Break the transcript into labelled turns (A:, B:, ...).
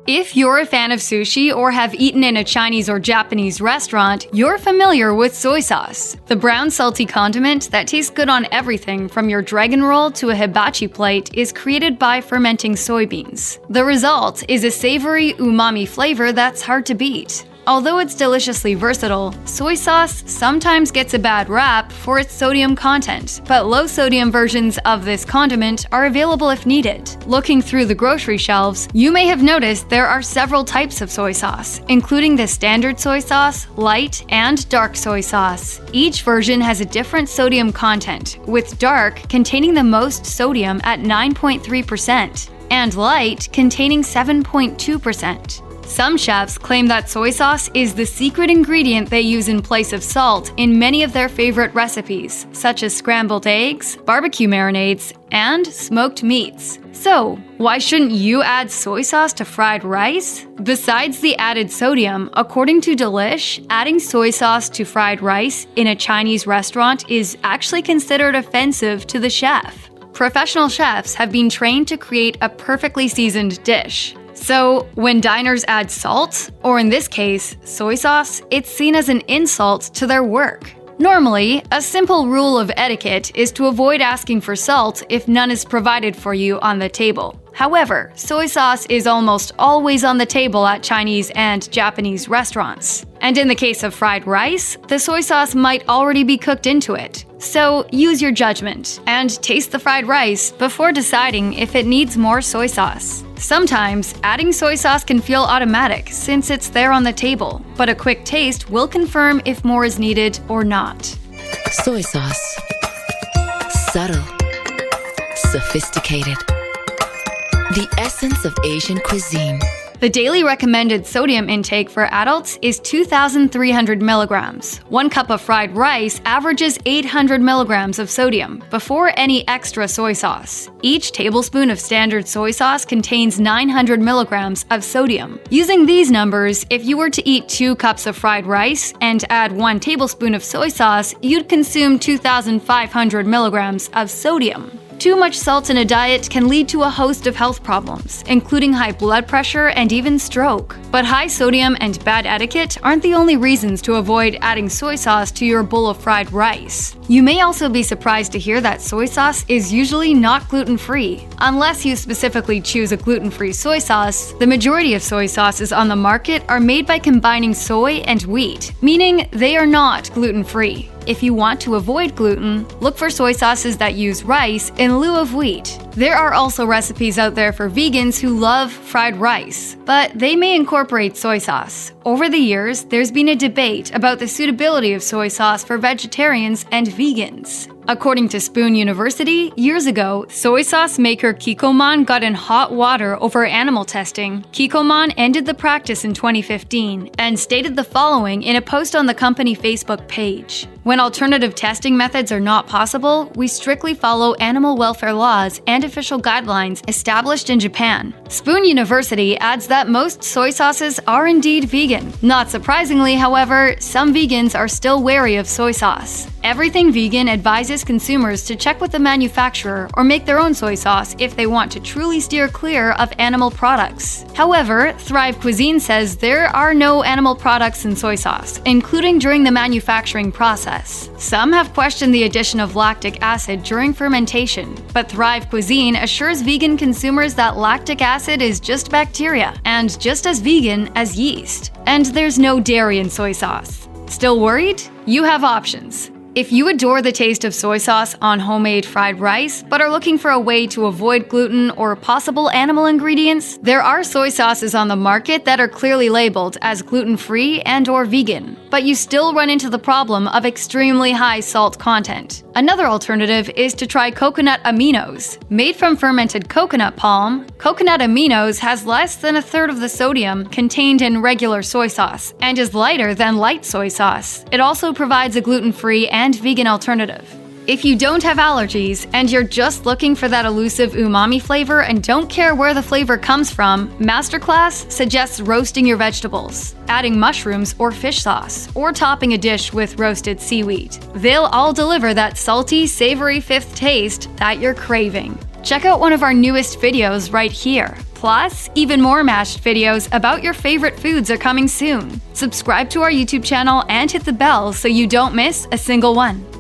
A: If you're a fan of sushi or have eaten in a Chinese or Japanese restaurant, you're familiar with soy sauce. The brown salty condiment that tastes good on everything from your dragon roll to a hibachi plate is created by fermenting soybeans. The result is a savory, umami flavor that's hard to beat. Although it's deliciously versatile, soy sauce sometimes gets a bad rap for its sodium content, but low-sodium versions of this condiment are available if needed. Looking through the grocery shelves, you may have noticed there are several types of soy sauce, including the standard soy sauce, light, and dark soy sauce. Each version has a different sodium content, with dark containing the most sodium at 9.3%, and light containing 7.2%. Some chefs claim that soy sauce is the secret ingredient they use in place of salt in many of their favorite recipes, such as scrambled eggs, barbecue marinades, and smoked meats. So, why shouldn't you add soy sauce to fried rice? Besides the added sodium, according to Delish, adding soy sauce to fried rice in a Chinese restaurant is actually considered offensive to the chef. Professional chefs have been trained to create a perfectly seasoned dish. So, when diners add salt, or in this case, soy sauce, it's seen as an insult to their work. Normally, a simple rule of etiquette is to avoid asking for salt if none is provided for you on the table. However, soy sauce is almost always on the table at Chinese and Japanese restaurants. And in the case of fried rice, the soy sauce might already be cooked into it. So use your judgment and taste the fried rice before deciding if it needs more soy sauce. Sometimes, adding soy sauce can feel automatic since it's there on the table, but a quick taste will confirm if more is needed or not.
B: Soy sauce. Subtle. Sophisticated. The essence of Asian cuisine.
A: The daily recommended sodium intake for adults is 2,300 milligrams. 1 cup of fried rice averages 800 milligrams of sodium, before any extra soy sauce. Each tablespoon of standard soy sauce contains 900 milligrams of sodium. Using these numbers, if you were to eat 2 cups of fried rice and add 1 tablespoon of soy sauce, you'd consume 2,500 milligrams of sodium. Too much salt in a diet can lead to a host of health problems, including high blood pressure and even stroke. But high sodium and bad etiquette aren't the only reasons to avoid adding soy sauce to your bowl of fried rice. You may also be surprised to hear that soy sauce is usually not gluten-free. Unless you specifically choose a gluten-free soy sauce, the majority of soy sauces on the market are made by combining soy and wheat, meaning they are not gluten-free. If you want to avoid gluten, look for soy sauces that use rice in lieu of wheat. There are also recipes out there for vegans who love fried rice, but they may incorporate soy sauce. Over the years, there's been a debate about the suitability of soy sauce for vegetarians and vegans. According to Spoon University, years ago, soy sauce maker Kikkoman got in hot water over animal testing. Kikkoman ended the practice in 2015 and stated the following in a post on the company Facebook page. When alternative testing methods are not possible, we strictly follow animal welfare laws and official guidelines established in Japan. Spoon University adds that most soy sauces are indeed vegan. Not surprisingly, however, some vegans are still wary of soy sauce. Everything Vegan advises consumers to check with the manufacturer or make their own soy sauce if they want to truly steer clear of animal products. However, Thrive Cuisine says there are no animal products in soy sauce, including during the manufacturing process. Some have questioned the addition of lactic acid during fermentation, but Thrive Cuisine assures vegan consumers that lactic acid is just bacteria and just as vegan as yeast. And there's no dairy in soy sauce. Still worried? You have options. If you adore the taste of soy sauce on homemade fried rice, but are looking for a way to avoid gluten or possible animal ingredients, there are soy sauces on the market that are clearly labeled as gluten-free and/or vegan, but you still run into the problem of extremely high salt content. Another alternative is to try coconut aminos. Made from fermented coconut palm, coconut aminos has less than a third of the sodium contained in regular soy sauce and is lighter than light soy sauce. It also provides a gluten-free and vegan alternative. If you don't have allergies and you're just looking for that elusive umami flavor and don't care where the flavor comes from, Masterclass suggests roasting your vegetables, adding mushrooms or fish sauce, or topping a dish with roasted seaweed. They'll all deliver that salty, savory fifth taste that you're craving. Check out one of our newest videos right here. Plus, even more mashed videos about your favorite foods are coming soon. Subscribe to our YouTube channel and hit the bell so you don't miss a single one.